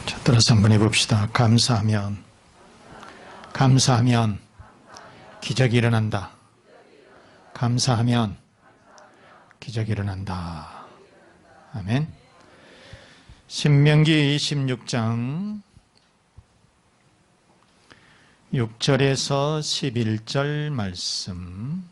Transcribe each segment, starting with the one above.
자, 따라서 한번 해봅시다. 감사하면 기적이 일어난다. 감사하면 기적이 일어난다. 아멘. 신명기 26장 6절에서 11절 말씀.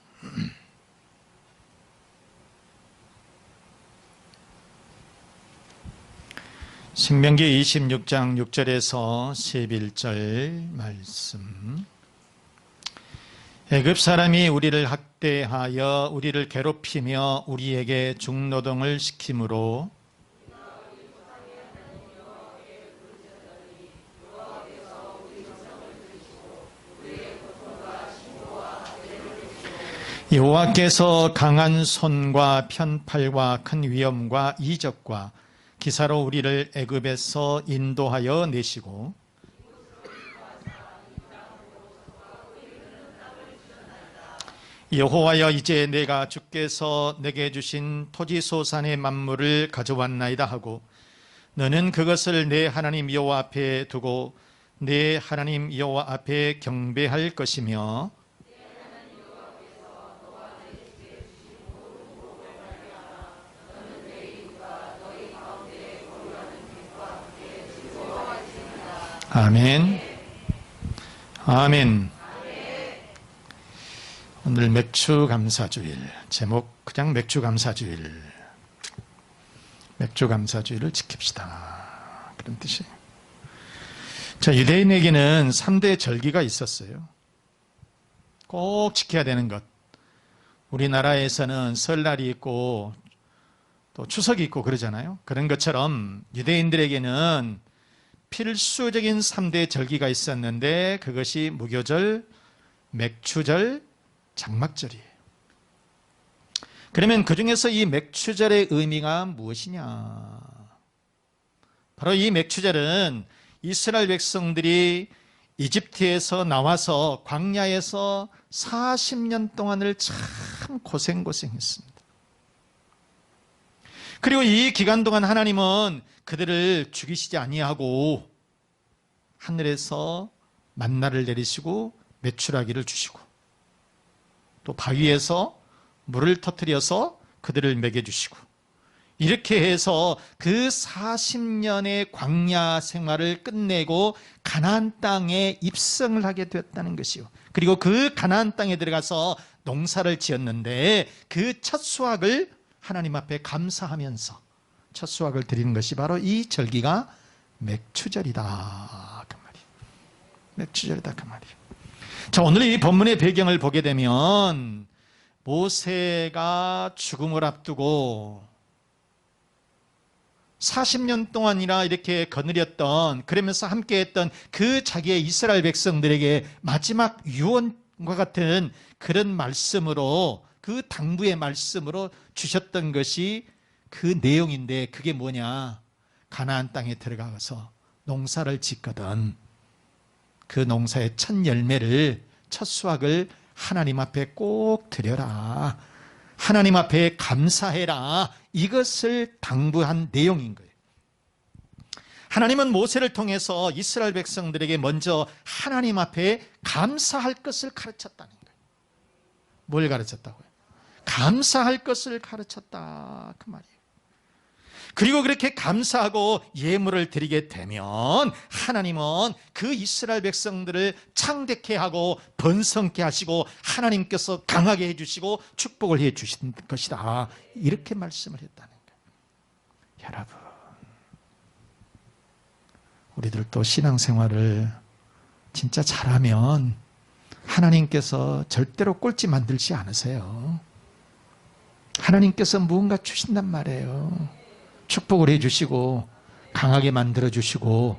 신명기 26장 6절에서 11절 말씀. 애굽 사람이 우리를 학대하여 우리를 괴롭히며 우리에게 중노동을 시키므로 여호와께서 강한 손과 편팔과 큰 위엄과 이적과 기사로 우리를 애굽에서 인도하여 내시고 여호와여, 이제 내가 주께서 내게 주신 토지소산의 만물을 가져왔나이다 하고 너는 그것을 내 하나님 여호와 앞에 두고 내 하나님 여호와 앞에 경배할 것이며 아멘. 아멘. 오늘 맥주감사주일, 제목 그냥 맥주감사주일. 맥주감사주일을 지킵시다. 그런 뜻이에요. 자, 유대인에게는 3대 절기가 있었어요. 꼭 지켜야 되는 것. 우리나라에서는 설날이 있고 또 추석이 있고 그러잖아요. 그런 것처럼 유대인들에게는 필수적인 3대 절기가 있었는데 그것이 무교절, 맥추절, 장막절이에요. 그러면 그 중에서 이 맥추절의 의미가 무엇이냐? 바로 이 맥추절은 이스라엘 백성들이 이집트에서 나와서 광야에서 40년 동안을 참 고생했습니다. 그리고 이 기간 동안 하나님은 그들을 죽이시지 아니하고 하늘에서 만나를 내리시고 메추라기를 주시고 또 바위에서 물을 터뜨려서 그들을 먹여주시고 이렇게 해서 그 40년의 광야 생활을 끝내고 가나안 땅에 입성을 하게 되었다는 것이요. 그리고 그 가나안 땅에 들어가서 농사를 지었는데 그 첫 수확을 하나님 앞에 감사하면서 첫 수확을 드리는 것이 바로 이 절기가 맥추절이다. 그 말이에요. 맥추절이다. 그 말이에요. 자, 오늘 이 본문의 배경을 보게 되면 모세가 죽음을 앞두고 40년 동안이나 이렇게 거느렸던, 그러면서 함께했던 그 자기의 이스라엘 백성들에게 마지막 유언과 같은 그런 말씀으로, 그 당부의 말씀으로 주셨던 것이 그 내용인데, 그게 뭐냐? 가나안 땅에 들어가서 농사를 짓거든 그 농사의 첫 열매를, 첫 수확을 하나님 앞에 꼭 드려라. 하나님 앞에 감사해라. 이것을 당부한 내용인 거예요. 하나님은 모세를 통해서 이스라엘 백성들에게 먼저 하나님 앞에 감사할 것을 가르쳤다는 거예요. 뭘 가르쳤다고요? 감사할 것을 가르쳤다. 그 말이에요. 그리고 그렇게 감사하고 예물을 드리게 되면 하나님은 그 이스라엘 백성들을 창대케 하고 번성케 하시고 하나님께서 강하게 해주시고 축복을 해주신 것이다. 이렇게 말씀을 했다는 거예요. 여러분, 우리들도 신앙생활을 진짜 잘하면 하나님께서 절대로 꼴찌 만들지 않으세요. 하나님께서 무언가 주신단 말이에요. 축복을 해주시고 강하게 만들어주시고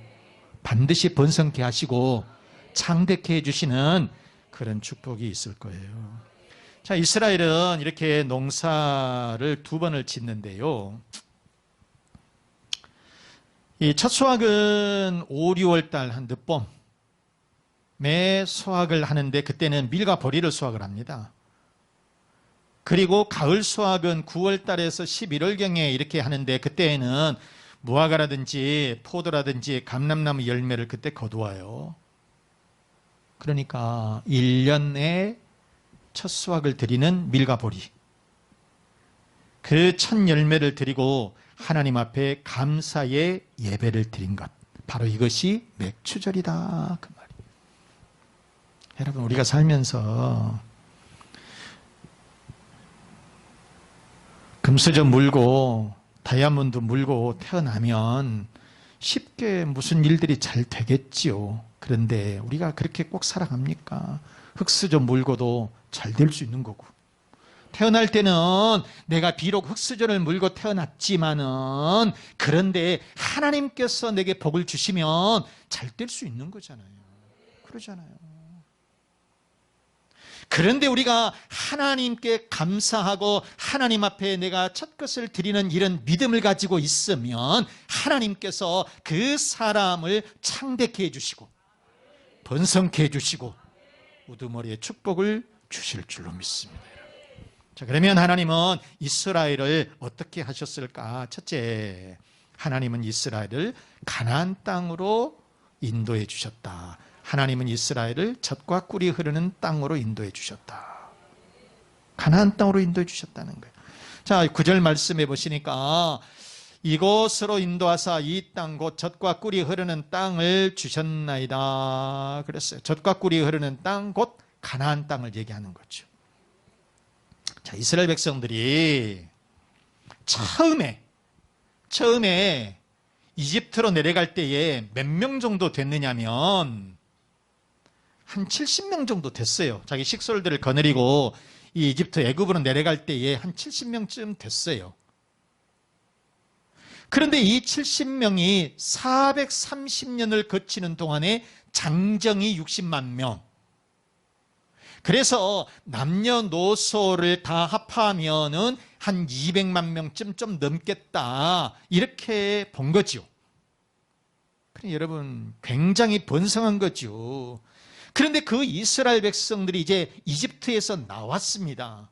반드시 번성케 하시고 창대케 해주시는 그런 축복이 있을 거예요. 자, 이스라엘은 이렇게 농사를 2번을 짓는데요. 이 첫 수확은 5, 6월 달 한 늦봄에 수확을 하는데 그때는 밀과 보리를 수확을 합니다. 그리고 가을 수확은 9월 달에서 11월경에 이렇게 하는데 그때에는 무화과라든지 포도라든지 감람나무 열매를 그때 거두어요. 그러니까 1년에 첫 수확을 드리는 밀과 보리, 그 첫 열매를 드리고 하나님 앞에 감사의 예배를 드린 것, 바로 이것이 맥추절이다, 그 말이에요. 여러분, 우리가 살면서 금수저 물고 다이아몬드 물고 태어나면 쉽게 무슨 일들이 잘 되겠지요. 그런데 우리가 그렇게 꼭 살아갑니까? 흙수저 물고도 잘 될 수 있는 거고, 태어날 때는 내가 비록 흙수저를 물고 태어났지만은 그런데 하나님께서 내게 복을 주시면 잘 될 수 있는 거잖아요. 그러잖아요. 그런데 우리가 하나님께 감사하고 하나님 앞에 내가 첫 것을 드리는 이런 믿음을 가지고 있으면 하나님께서 그 사람을 창대케 해주시고 번성케 해주시고 우두머리에 축복을 주실 줄로 믿습니다. 자, 그러면 하나님은 이스라엘을 어떻게 하셨을까? 첫째, 하나님은 이스라엘을 가나안 땅으로 인도해 주셨다. 하나님은 이스라엘을 젖과 꿀이 흐르는 땅으로 인도해 주셨다. 가나안 땅으로 인도해 주셨다는 거예요. 자, 9절 말씀해 보시니까 이곳으로 인도하사 이 땅 곧 젖과 꿀이 흐르는 땅을 주셨나이다 그랬어요. 젖과 꿀이 흐르는 땅 곧 가나안 땅을 얘기하는 거죠. 자, 이스라엘 백성들이 처음에 이집트로 내려갈 때에 몇 명 정도 됐느냐면 한 70명 정도 됐어요. 자기 식솔들을 거느리고 이 이집트 애굽으로 내려갈 때에 한 70명쯤 됐어요. 그런데 이 70명이 430년을 거치는 동안에 장정이 60만 명. 그래서 남녀노소를 다 합하면은 한 200만 명쯤 좀 넘겠다, 이렇게 본 거죠. 그러니까 여러분, 굉장히 번성한 거죠. 그런데 그 이스라엘 백성들이 이제 이집트에서 나왔습니다.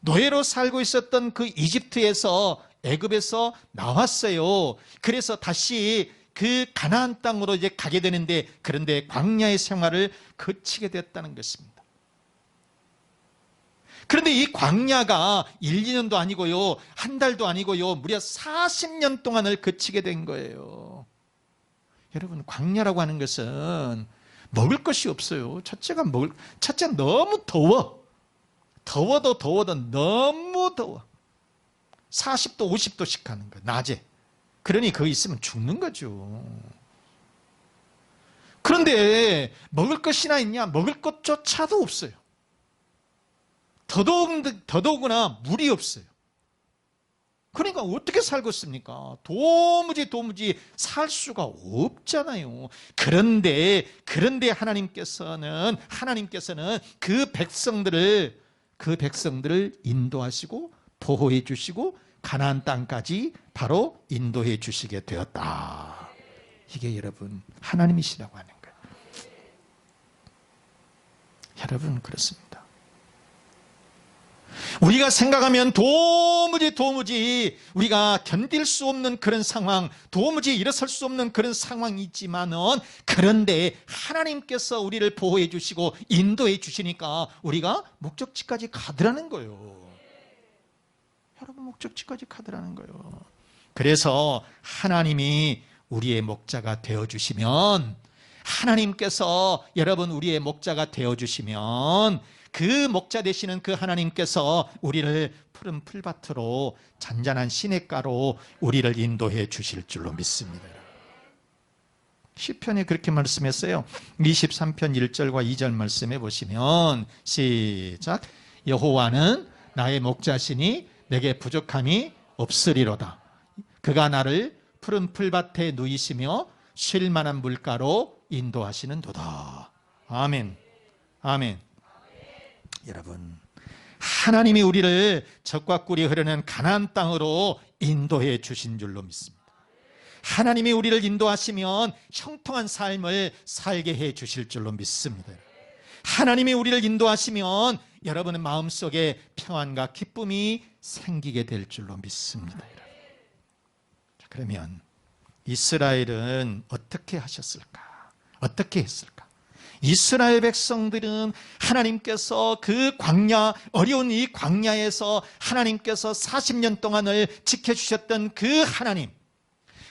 노예로 살고 있었던 그 이집트에서, 애굽에서 나왔어요. 그래서 다시 그 가나안 땅으로 이제 가게 되는데, 그런데 광야의 생활을 거치게 됐다는 것입니다. 그런데 이 광야가 1, 2년도 아니고요, 한 달도 아니고요, 무려 40년 동안을 거치게 된 거예요. 여러분, 광야라고 하는 것은 먹을 것이 없어요. 첫째 너무 더워. 더워도 너무 더워. 40도, 50도씩 하는 거예요, 낮에. 그러니 거기 있으면 죽는 거죠. 그런데 먹을 것이나 있냐? 먹을 것조차도 없어요. 더더구나 물이 없어요. 그러니까 어떻게 살겠습니까? 도무지 살 수가 없잖아요. 그런데 하나님께서는 그 백성들을 인도하시고 보호해 주시고 가나안 땅까지 바로 인도해 주시게 되었다. 이게 여러분 하나님이시라고 하는 거예요. 여러분, 그렇습니다. 우리가 생각하면 도무지 우리가 견딜 수 없는 그런 상황, 도무지 일어설 수 없는 그런 상황이지만은, 그런데 하나님께서 우리를 보호해 주시고 인도해 주시니까 우리가 목적지까지 가더라는 거예요. 여러분, 목적지까지 가더라는 거예요. 그래서 하나님이 우리의 목자가 되어주시면, 하나님께서 여러분 우리의 목자가 되어주시면, 그 목자 되시는 그 하나님께서 우리를 푸른 풀밭으로 잔잔한 시냇가로 우리를 인도해 주실 줄로 믿습니다. 시편에 그렇게 말씀했어요. 23편 1절과 2절 말씀해 보시면, 시작. 여호와는 나의 목자시니 내게 부족함이 없으리로다. 그가 나를 푸른 풀밭에 누이시며 쉴 만한 물가로 인도하시는도다. 아멘. 아멘. 여러분, 하나님이 우리를 젖과 꿀이 흐르는 가나안 땅으로 인도해 주신 줄로 믿습니다. 하나님이 우리를 인도하시면 형통한 삶을 살게 해 주실 줄로 믿습니다. 하나님이 우리를 인도하시면 여러분의 마음속에 평안과 기쁨이 생기게 될 줄로 믿습니다. 그러면 이스라엘은 어떻게 하셨을까? 어떻게 했을까? 이스라엘 백성들은 하나님께서 그 광야, 어려운 이 광야에서 하나님께서 40년 동안을 지켜주셨던 그 하나님,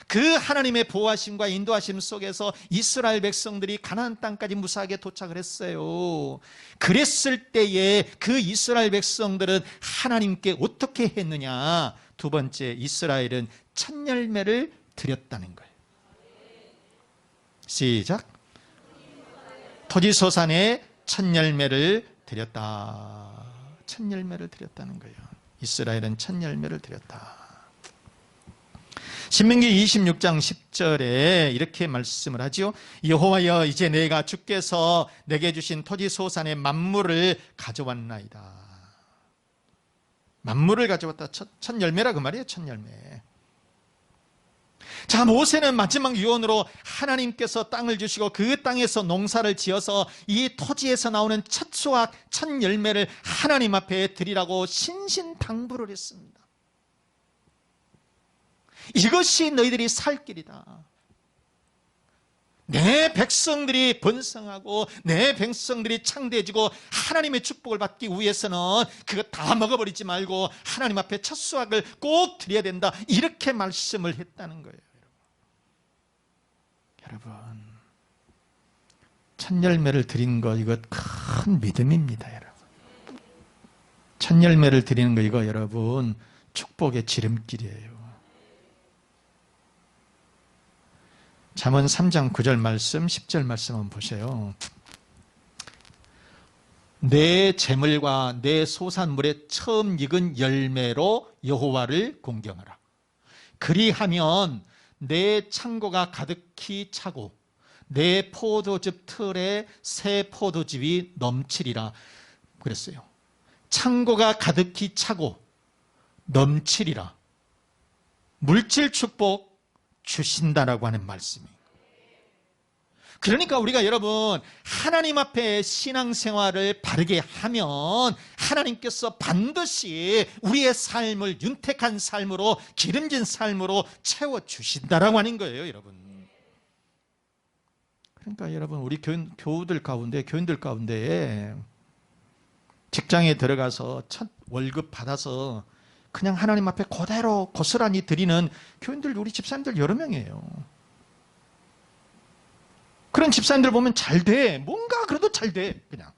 그 하나님의 보호하심과 인도하심 속에서 이스라엘 백성들이 가나안 땅까지 무사하게 도착을 했어요. 그랬을 때에 그 이스라엘 백성들은 하나님께 어떻게 했느냐? 두 번째, 이스라엘은 첫 열매를 드렸다는 거예요. 시작. 토지소산에 첫 열매를 드렸다. 첫 열매를 드렸다는 거예요. 이스라엘은 첫 열매를 드렸다. 신명기 26장 10절에 이렇게 말씀을 하죠. 여호와여, 이제 내가 주께서 내게 주신 토지소산의 만물을 가져왔나이다. 만물을 가져왔다. 첫 열매라 그 말이에요. 첫 열매. 자, 모세는 마지막 유언으로 하나님께서 땅을 주시고 그 땅에서 농사를 지어서 이 토지에서 나오는 첫 수확, 첫 열매를 하나님 앞에 드리라고 신신당부를 했습니다. 이것이 너희들이 살 길이다. 내 백성들이 번성하고 내 백성들이 창대해지고 하나님의 축복을 받기 위해서는 그거 다 먹어버리지 말고 하나님 앞에 첫 수확을 꼭 드려야 된다. 이렇게 말씀을 했다는 거예요. 여러분, 첫 열매를 드린 거 이거 큰 믿음입니다. 여러분, 첫 열매를 드리는 거 이거 여러분 축복의 지름길이에요. 잠언 3장 9절 말씀, 10절 말씀 한번 보세요. 내 재물과 내 소산물의 처음 익은 열매로 여호와를 공경하라. 그리하면 내 창고가 가득히 차고 내 포도즙 틀에 새 포도즙이 넘치리라 그랬어요. 창고가 가득히 차고 넘치리라. 물질 축복 주신다라고 하는 말씀이에요. 그러니까 우리가 여러분 하나님 앞에 신앙생활을 바르게 하면 하나님께서 반드시 우리의 삶을 윤택한 삶으로 기름진 삶으로 채워주신다라고 하는 거예요. 여러분, 그러니까 여러분 우리 교인들 가운데 직장에 들어가서 첫 월급 받아서 그냥 하나님 앞에 그대로 고스란히 드리는 교인들, 우리 집사님들 여러 명이에요. 그런 집사님들 보면 잘 돼. 뭔가 그래도 잘 돼. 그냥.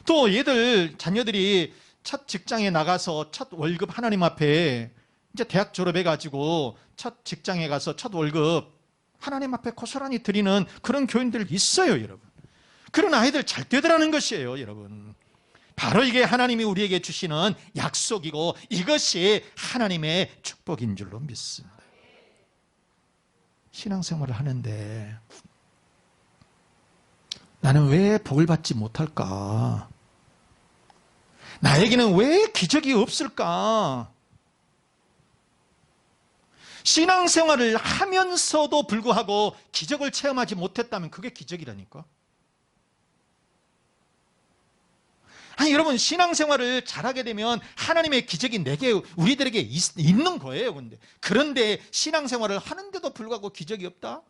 또 얘들, 자녀들이 첫 직장에 나가서 첫 월급 하나님 앞에 이제 대학 졸업해가지고 첫 직장에 가서 첫 월급 하나님 앞에 고스란히 드리는 그런 교인들 있어요, 여러분. 그런 아이들 잘 되더라는 것이에요, 여러분. 바로 이게 하나님이 우리에게 주시는 약속이고 이것이 하나님의 축복인 줄로 믿습니다. 신앙생활을 하는데 나는 왜 복을 받지 못할까? 나에게는 왜 기적이 없을까? 신앙생활을 하면서도 불구하고 기적을 체험하지 못했다면 그게 기적이라니까. 아니 여러분, 신앙생활을 잘하게 되면 하나님의 기적이 우리들에게 있는 거예요. 그런데 신앙생활을 하는데도 불구하고 기적이 없다?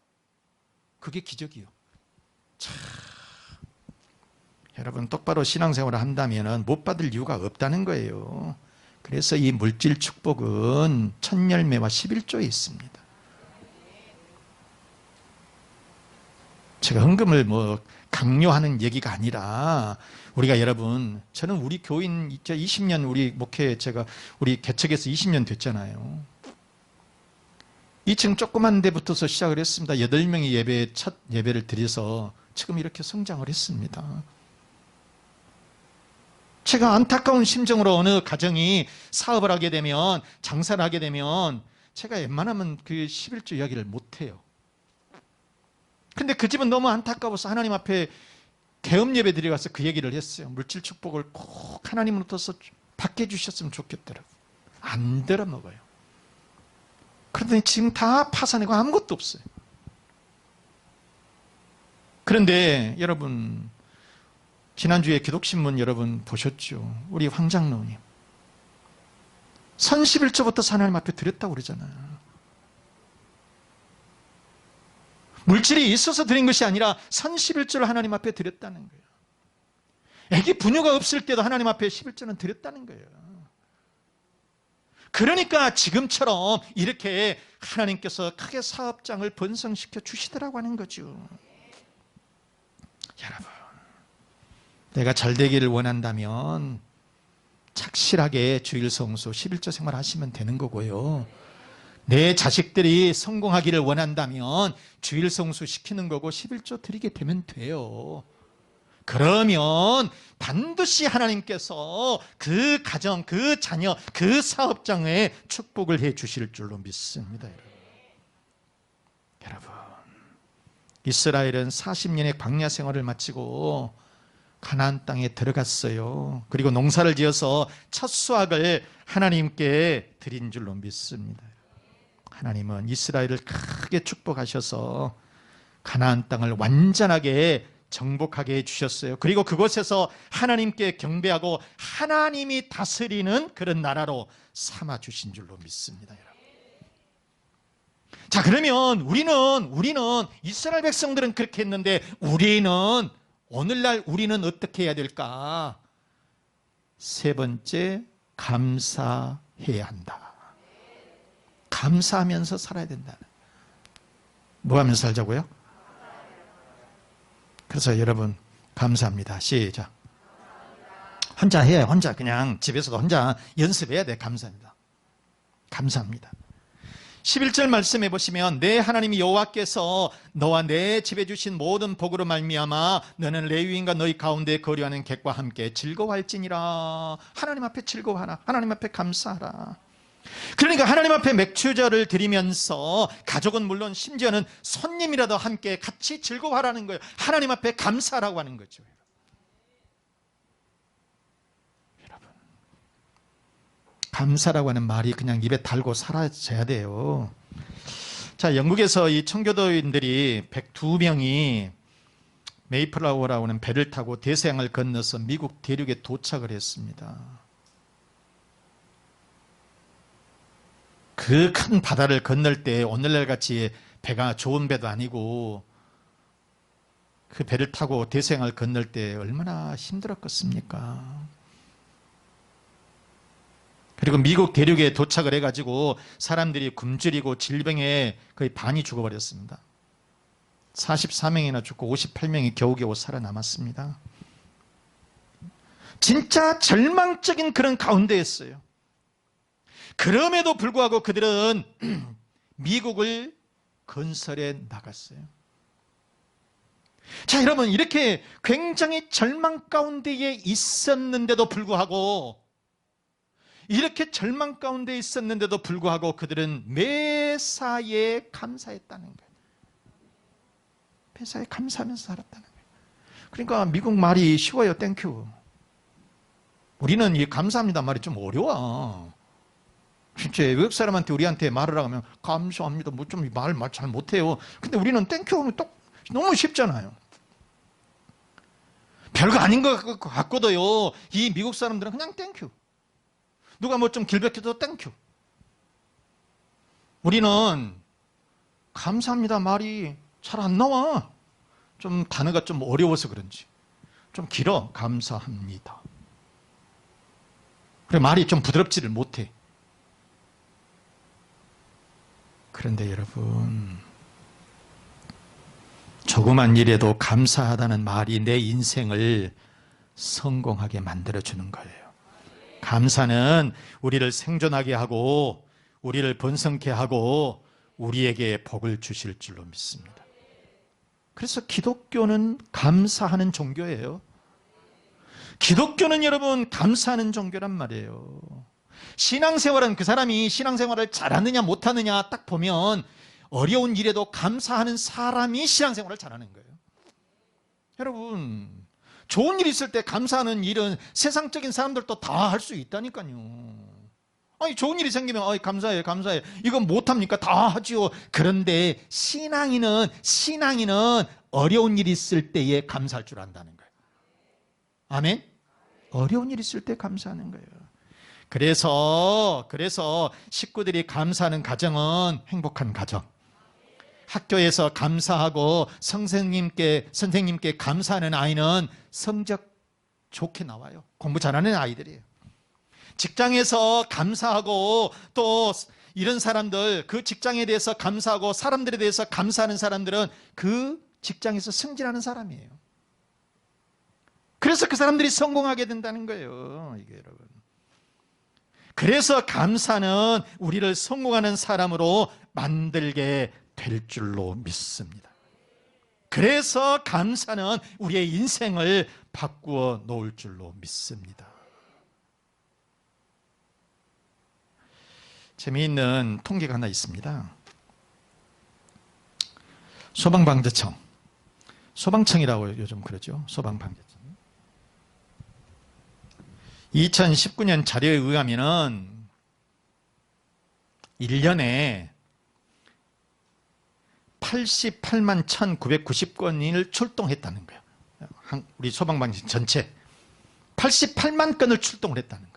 그게 기적이요. 참, 여러분 똑바로 신앙생활을 한다면 못 받을 이유가 없다는 거예요. 그래서 이 물질 축복은 첫 열매와 11조에 있습니다. 제가 헌금을 강요하는 얘기가 아니라 우리가 여러분, 저는 우리 교인 이제 20년 우리 목회 우리 개척해서 20년 됐잖아요. 2층 조그만 데부터서 시작을 했습니다. 8명이 첫 예배를 드려서 지금 이렇게 성장을 했습니다. 제가 안타까운 심정으로 어느 가정이 사업을 하게 되면, 장사를 하게 되면 제가 웬만하면 그 11조 이야기를 못해요. 근데 그 집은 너무 안타까워서 하나님 앞에 대업 예배 드려가서 그 얘기를 했어요. 물질 축복을 꼭 하나님으로부터 받게 해주셨으면 좋겠더라고요. 안 들어먹어요. 그런데 지금 다 파산이고 아무것도 없어요. 그런데 여러분, 지난주에 기독신문 여러분 보셨죠? 우리 황장로님 선 11조부터 하나님 앞에 드렸다고 그러잖아요. 물질이 있어서 드린 것이 아니라 선 11조를 하나님 앞에 드렸다는 거예요. 애기 부녀가 없을 때도 하나님 앞에 11조는 드렸다는 거예요. 그러니까 지금처럼 이렇게 하나님께서 크게 사업장을 번성시켜 주시더라고 하는 거죠. 여러분, 내가 잘 되기를 원한다면 착실하게 주일 성수 11조 생활 하시면 되는 거고요. 내 자식들이 성공하기를 원한다면 주일 성수 시키는 거고 11조 드리게 되면 돼요. 그러면 반드시 하나님께서 그 가정, 그 자녀, 그 사업장에 축복을 해 주실 줄로 믿습니다. 여러분, 이스라엘은 40년의 광야 생활을 마치고 가나안 땅에 들어갔어요. 그리고 농사를 지어서 첫 수확을 하나님께 드린 줄로 믿습니다. 하나님은 이스라엘을 크게 축복하셔서 가나안 땅을 완전하게 정복하게 해주셨어요. 그리고 그곳에서 하나님께 경배하고 하나님이 다스리는 그런 나라로 삼아주신 줄로 믿습니다. 여러분. 자, 그러면 우리는 이스라엘 백성들은 그렇게 했는데 오늘날 우리는 어떻게 해야 될까? 세 번째, 감사해야 한다. 감사하면서 살아야 된다. 뭐 하면서 살자고요? 그래서 여러분, 감사합니다. 시작. 혼자 해. 혼자 그냥 집에서도 혼자 연습해야 돼. 감사합니다. 감사합니다. 11절 말씀해 보시면 내 하나님 여호와께서 너와 내 집에 주신 모든 복으로 말미암아 너는 레위인과 너희 가운데 거류하는 객과 함께 즐거워할지니라. 하나님 앞에 즐거워하라. 하나님 앞에 감사하라. 그러니까 하나님 앞에 맥주절을 드리면서 가족은 물론 심지어는 손님이라도 함께 같이 즐거워하라는 거예요. 하나님 앞에 감사하라고 하는 거죠. 여러분, 감사라고 하는 말이 그냥 입에 달고 사라져야 돼요. 자, 영국에서 이 청교도인들이 102명이 메이플라워라고 하는 배를 타고 대서양을 건너서 미국 대륙에 도착을 했습니다. 그 큰 바다를 건널 때 오늘날 같이 배가 좋은 배도 아니고 그 배를 타고 대서양을 건널 때 얼마나 힘들었겠습니까? 그리고 미국 대륙에 도착을 해가지고 사람들이 굶주리고 질병에 거의 반이 죽어버렸습니다. 44명이나 죽고 58명이 겨우겨우 살아남았습니다. 진짜 절망적인 그런 가운데였어요. 그럼에도 불구하고 그들은 미국을 건설해 나갔어요. 자, 여러분, 이렇게 굉장히 절망 가운데에 있었는데도 불구하고 그들은 매사에 감사했다는 거예요. 매사에 감사하면서 살았다는 거예요. 그러니까 미국 말이 쉬워요. 땡큐. 우리는 이 감사합니다 말이 좀 어려워. 진짜 외국 사람한테 우리한테 말을 하면 감사합니다. 뭐 좀 말 잘 못해요. 근데 우리는 땡큐 하면 딱 너무 쉽잖아요. 별거 아닌 것 같고도요. 이 미국 사람들은 그냥 땡큐. 누가 뭐 좀 길백해도 땡큐. 우리는 감사합니다 말이 잘 안 나와. 좀 단어가 좀 어려워서 그런지. 좀 길어. 감사합니다. 그래 말이 좀 부드럽지를 못해. 그런데 여러분, 조그만 일에도 감사하다는 말이 내 인생을 성공하게 만들어주는 거예요. 감사는 우리를 생존하게 하고 우리를 번성케 하고 우리에게 복을 주실 줄로 믿습니다. 그래서 기독교는 감사하는 종교예요. 기독교는 여러분 감사하는 종교란 말이에요. 신앙생활은 그 사람이 신앙생활을 잘하느냐 못하느냐 딱 보면 어려운 일에도 감사하는 사람이 신앙생활을 잘하는 거예요. 여러분, 좋은 일 있을 때 감사하는 일은 세상적인 사람들도 다 할 수 있다니까요. 아니, 좋은 일이 생기면 감사해 감사해 이건 못합니까? 다 하지요. 그런데 신앙인은 어려운 일이 있을 때에 감사할 줄 안다는 거예요. 아멘? 어려운 일 있을 때 감사하는 거예요. 그래서 식구들이 감사하는 가정은 행복한 가정. 학교에서 감사하고 선생님께 감사하는 아이는 성적 좋게 나와요. 공부 잘하는 아이들이에요. 직장에서 감사하고 또 이런 사람들, 그 직장에 대해서 감사하고 사람들에 대해서 감사하는 사람들은 그 직장에서 승진하는 사람이에요. 그래서 그 사람들이 성공하게 된다는 거예요. 이게 여러분. 그래서 감사는 우리를 성공하는 사람으로 만들게 될 줄로 믿습니다. 그래서 감사는 우리의 인생을 바꾸어 놓을 줄로 믿습니다. 재미있는 통계가 하나 있습니다. 소방청이라고 요즘 그러죠. 소방방재청. 2019년 자료에 의하면은 1년에 88만 1,990건을 출동했다는 거예요. 우리 소방방재 전체 88만 건을 출동을 했다는 거예요.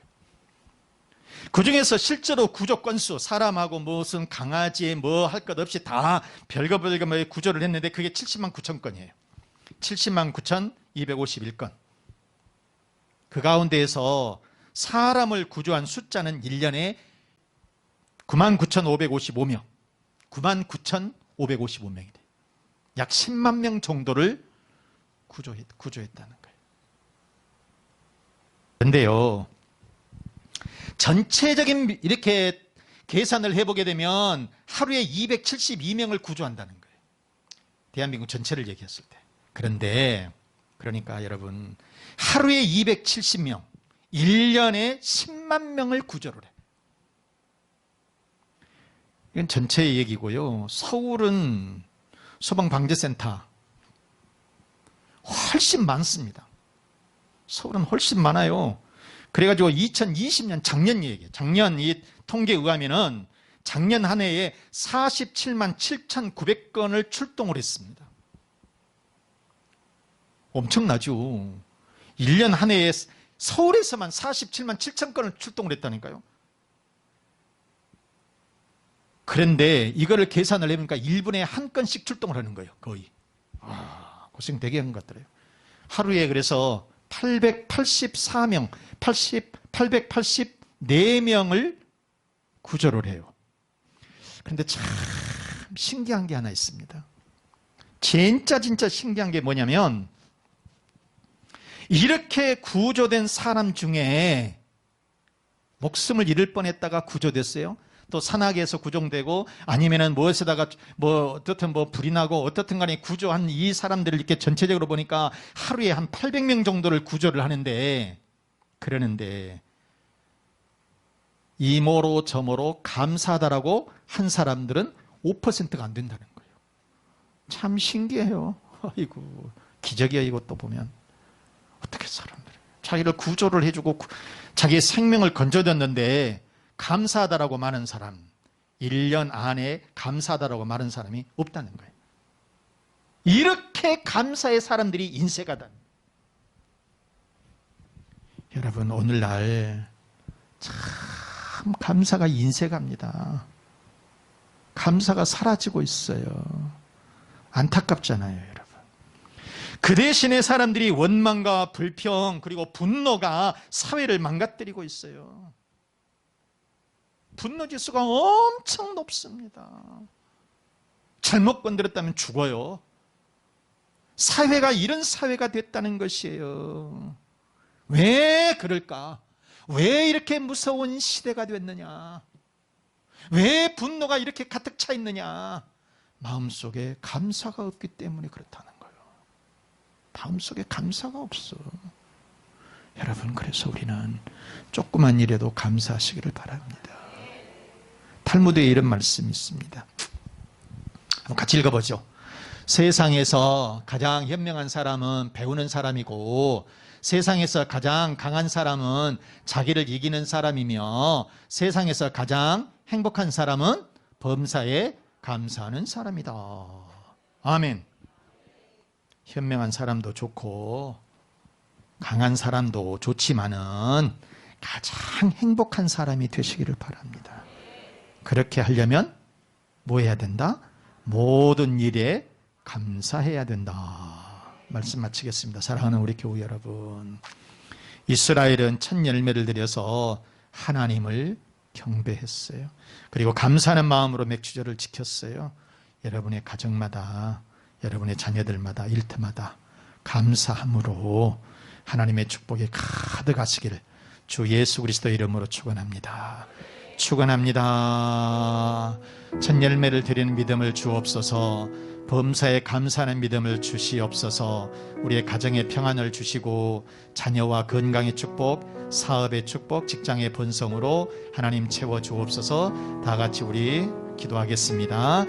그 중에서 실제로 구조 건수, 사람하고 무슨 강아지 뭐 할 것 없이 다 별거 구조를 했는데 그게 70만 9천 건이에요. 70만 9,251건. 그 가운데에서 사람을 구조한 숫자는 1년에 99,555명, 99,555명이 돼요. 약 10만 명 정도를 구조했다는 거예요. 그런데요, 전체적인 이렇게 계산을 해보게 되면 하루에 272명을 구조한다는 거예요. 대한민국 전체를 얘기했을 때. 그런데 그러니까 여러분, 하루에 270명, 1년에 10만 명을 구조를 해요. 이건 전체의 얘기고요. 서울은 소방방재센터 훨씬 많습니다. 서울은 훨씬 많아요. 그래가지고 2020년 작년 얘기예요. 작년 이 통계에 의하면은 작년 한 해에 47만 7,900건을 출동을 했습니다. 엄청나죠. 1년 한 해에 서울에서만 47만 7천 건을 출동을 했다니까요. 그런데 이거를 계산을 해보니까 1분에 한 건씩 출동을 하는 거예요. 거의. 고생 되게 한 것 같더래요. 하루에 그래서 884명, 884명을 구조를 해요. 그런데 참 신기한 게 하나 있습니다. 진짜 신기한 게 뭐냐면, 이렇게 구조된 사람 중에 목숨을 잃을 뻔했다가 구조됐어요. 또 산악에서 구조되고 아니면은 무엇에다가 어떻든 불이 나고 어떻든 간에 구조한 이 사람들을 이렇게 전체적으로 보니까 하루에 한 800명 정도를 구조를 하는데, 그러는데 이모로 저모로 감사하다라고 한 사람들은 5%가 안 된다는 거예요. 참 신기해요. 아이고, 기적이야. 이것도 보면 어떻게 사람들 자기를 구조를 해주고 자기의 생명을 건져줬는데 감사하다라고 말하는 사람, 1년 안에 감사하다라고 말하는 사람이 없다는 거예요. 이렇게 감사의 사람들이 인쇄가다. 여러분, 오늘날 참 감사가 인쇄갑니다. 감사가 사라지고 있어요. 안타깝잖아요, 여러분. 그 대신에 사람들이 원망과 불평 그리고 분노가 사회를 망가뜨리고 있어요. 분노 지수가 엄청 높습니다. 잘못 건드렸다면 죽어요. 사회가 이런 사회가 됐다는 것이에요. 왜 그럴까? 왜 이렇게 무서운 시대가 됐느냐? 왜 분노가 이렇게 가득 차 있느냐? 마음속에 감사가 없기 때문에 그렇다는 거예요. 마음속에 감사가 없어. 여러분, 그래서 우리는 조그만 일에도 감사하시기를 바랍니다. 탈무드에 이런 말씀이 있습니다. 한번 같이 읽어보죠. 세상에서 가장 현명한 사람은 배우는 사람이고, 세상에서 가장 강한 사람은 자기를 이기는 사람이며, 세상에서 가장 행복한 사람은 범사에 감사하는 사람이다. 아멘. 현명한 사람도 좋고 강한 사람도 좋지만은 가장 행복한 사람이 되시기를 바랍니다. 그렇게 하려면 뭐 해야 된다? 모든 일에 감사해야 된다. 말씀 마치겠습니다. 사랑하는 우리 교우 여러분, 이스라엘은 첫 열매를 들여서 하나님을 경배했어요. 그리고 감사하는 마음으로 맥주절을 지켰어요. 여러분의 가정마다, 여러분의 자녀들마다, 일터마다 감사함으로 하나님의 축복이 가득하시기를 주 예수 그리스도 이름으로 축원합니다. 축원합니다. 첫 열매를 드리는 믿음을 주옵소서. 범사에 감사하는 믿음을 주시옵소서. 우리의 가정에 평안을 주시고 자녀와 건강의 축복, 사업의 축복, 직장의 번성으로 하나님 채워 주옵소서. 다 같이 우리 기도하겠습니다.